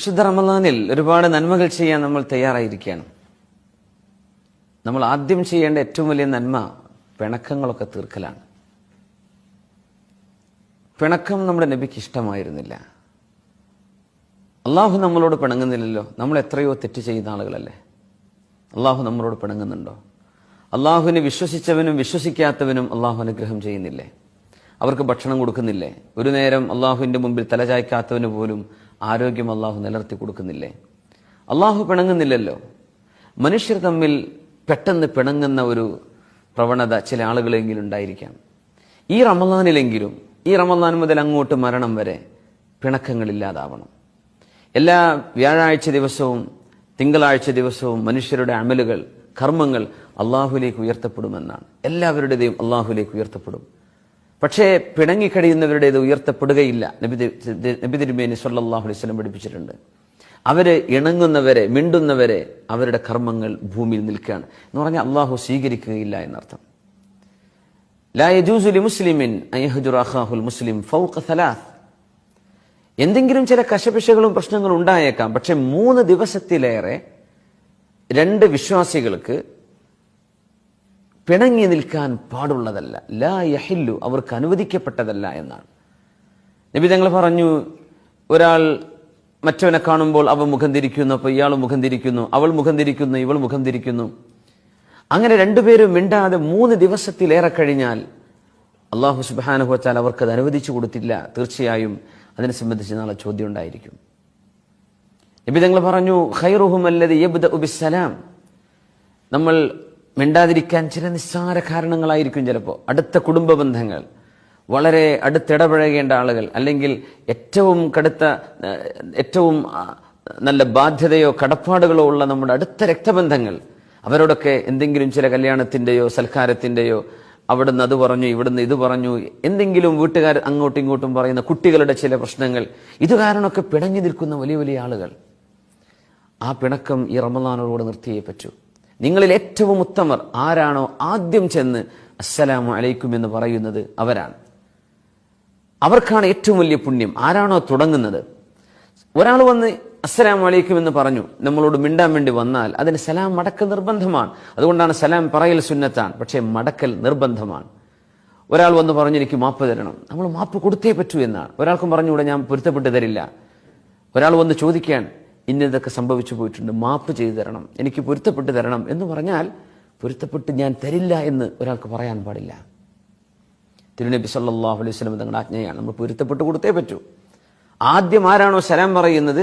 വിശുദ്ധ റമളാനിൽ ഒരുപാട് നന്മകൾ ചെയ്യാൻ നമ്മൾ തയ്യാറായിരിക്കുകയാണ്. നമ്മൾ ആദ്യം ചെയ്യേണ്ട ഏറ്റവും വലിയ നന്മ പിണക്കങ്ങളൊക്കെ തീർക്കലാണ്. പിണക്കം നമ്മുടെ നബിക്ക് ഇഷ്ടമായിരുന്നില്ല. അള്ളാഹു നമ്മളോട് പിണങ്ങുന്നില്ലല്ലോ. നമ്മൾ എത്രയോ തെറ്റ് ചെയ്യുന്ന ആളുകളല്ലേ. അള്ളാഹു നമ്മളോട് പിണങ്ങുന്നുണ്ടോ? അള്ളാഹുവിനെ വിശ്വസിച്ചവനും വിശ്വസിക്കാത്തവനും അള്ളാഹു അനുഗ്രഹം ചെയ്യുന്നില്ലേ? അവർക്ക് ഭക്ഷണം കൊടുക്കുന്നില്ലേ? ഒരു നേരം അള്ളാഹുവിന്റെ മുമ്പിൽ തലചായ്ക്കാത്തവന് പോലും ആരോഗ്യം അള്ളാഹു നിലനിർത്തി കൊടുക്കുന്നില്ലേ? അള്ളാഹു പിണങ്ങുന്നില്ലല്ലോ. മനുഷ്യർ തമ്മിൽ പെട്ടെന്ന് പിണങ്ങുന്ന ഒരു പ്രവണത ചില ആളുകളെങ്കിലും ഉണ്ടായിരിക്കാം. ഈ റമളാനിലെങ്കിലും, ഈ റമളാൻ മുതൽ അങ്ങോട്ട് മരണം വരെ പിണക്കങ്ങളില്ലാതാവണം. എല്ലാ വ്യാഴാഴ്ച ദിവസവും തിങ്കളാഴ്ച ദിവസവും മനുഷ്യരുടെ അമലുകൾ, കർമ്മങ്ങൾ അള്ളാഹുലേക്ക് ഉയർത്തപ്പെടുമെന്നാണ്. എല്ലാവരുടേതും അള്ളാഹുലേക്ക് ഉയർത്തപ്പെടും. പക്ഷേ പിണങ്ങിക്കഴിയുന്നവരുടേത് ഉയർത്തപ്പെടുകയില്ല. നബി തിരുമേനി സല്ലല്ലാഹു അലൈഹി വസല്ലം പഠിപ്പിച്ചിട്ടുണ്ട്. അവര് ഇണങ്ങുന്നവരെ, മിണ്ടുന്നവരെ അവരുടെ കർമ്മങ്ങൾ ഭൂമിയിൽ നിൽക്കുകയാണ് എന്ന് പറഞ്ഞാൽ അള്ളാഹു സ്വീകരിക്കുകയില്ല എന്നർത്ഥം. ലാ യജൂസു ലിമുസ്ലിമിൻ അൻ യഹ്ജുറ അഖാഹുൽ മുസ്ലിം ഫൗഖ സലാസ്. എന്തെങ്കിലും ചില കശപിശകളും പ്രശ്നങ്ങളും ഉണ്ടായേക്കാം. പക്ഷെ 3 ദിവസത്തിലേറെ 2 വിശ്വാസികൾക്ക് പിണങ്ങി നിൽക്കാൻ പാടുള്ളതല്ല. ലാ യഹില്ലു, അവർക്ക് അനുവദിക്കപ്പെട്ടതല്ല എന്നാണ് നബി തങ്ങൾ പറഞ്ഞു. ഒരാൾ മറ്റവനെ കാണുമ്പോൾ അവൻ മുഖം തിരിക്കുന്നു, അപ്പോൾ ഇയാൾ മുഖം തിരിക്കുന്നു, അവൾ മുഖം തിരിക്കുന്നു, ഇവൾ മുഖം തിരിക്കുന്നു. അങ്ങനെ 2 പേരും മിണ്ടാതെ 3 ദിവസത്തിലേറെ കഴിഞ്ഞാൽ അല്ലാഹു സുബ്ഹാനഹു വ തആല അവർക്കത് അനുവദിച്ചു കൊടുത്തില്ല. തീർച്ചയായും അതിനെ സംബന്ധിച്ച് നാളെ ചോദ്യം ഉണ്ടായിരിക്കും. നബി തങ്ങൾ പറഞ്ഞു, ഖൈറുഹും അല്ലദി യബ്ദഉ ബിസ്സലാം. നമ്മൾ മിണ്ടാതിരിക്കാൻ ചില നിസ്സാര കാരണങ്ങളായിരിക്കും. ചിലപ്പോൾ അടുത്ത കുടുംബ ബന്ധങ്ങൾ, വളരെ അടുത്തിടപഴകേണ്ട ആളുകൾ, അല്ലെങ്കിൽ ഏറ്റവും നല്ല ബാധ്യതയോ കടപ്പാടുകളോ ഉള്ള നമ്മുടെ അടുത്ത രക്തബന്ധങ്ങൾ, അവരോടൊക്കെ എന്തെങ്കിലും ചില കല്യാണത്തിന്റെയോ സൽക്കാരത്തിന്റെയോ അവിടുന്ന് അത് പറഞ്ഞു, ഇവിടുന്ന് ഇത് പറഞ്ഞു, എന്തെങ്കിലും വീട്ടുകാർ അങ്ങോട്ടും ഇങ്ങോട്ടും പറയുന്ന കുട്ടികളുടെ ചില പ്രശ്നങ്ങൾ, ഇത് കാരണമൊക്കെ പിണങ്ങി നിൽക്കുന്ന വലിയ വലിയ ആളുകൾ. ആ പിണക്കം ഈ റമളാനോട് നിർത്തിയേ പറ്റൂ. നിങ്ങളിൽ ഏറ്റവും ഉത്തമർ ആരാണോ ആദ്യം ചെന്ന് അസ്സലാമു അലൈക്കും എന്ന് പറയുന്നത് അവരാണ്. അവർക്കാണ് ഏറ്റവും വലിയ പുണ്യം. ആരാണോ തുടങ്ങുന്നത്, ഒരാൾ വന്ന് അസ്സലാമു അലൈക്കും എന്ന് പറഞ്ഞു നമ്മളോട് മിണ്ടാൻ വേണ്ടി വന്നാൽ അതിന് സലാം മടക്കൽ നിർബന്ധമാണ്. അതുകൊണ്ടാണ് സലാം പറയൽ സുന്നത്താണ്, പക്ഷേ മടക്കൽ നിർബന്ധമാണ്. ഒരാൾ വന്ന് പറഞ്ഞു എനിക്ക് മാപ്പ് തരണം, നമ്മൾ മാപ്പ് കൊടുത്തേ പറ്റൂ എന്നാണ്. ഒരാൾക്കും പറഞ്ഞുകൂടെ ഞാൻ പൊരുത്തപ്പെട്ട് തരില്ല. ഒരാൾ വന്ന് ചോദിക്കാൻ ഇന്നതൊക്കെ സംഭവിച്ചു പോയിട്ടുണ്ട്, മാപ്പ് ചെയ്തു തരണം, എനിക്ക് പൊരുത്തപ്പെട്ട് തരണം എന്ന് പറഞ്ഞാൽ പൊരുത്തപ്പെട്ട് ഞാൻ തരില്ല എന്ന് ഒരാൾക്ക് പറയാൻ പാടില്ല. തിരുനബി സല്ലല്ലാഹു അലൈഹി വസല്ലം തങ്ങളുടെ ആജ്ഞയാണ്, നമ്മൾ പൊരുത്തപ്പെട്ട് കൊടുത്തേ പറ്റൂ. ആദ്യം ആരാണോ സലാം പറയുന്നത്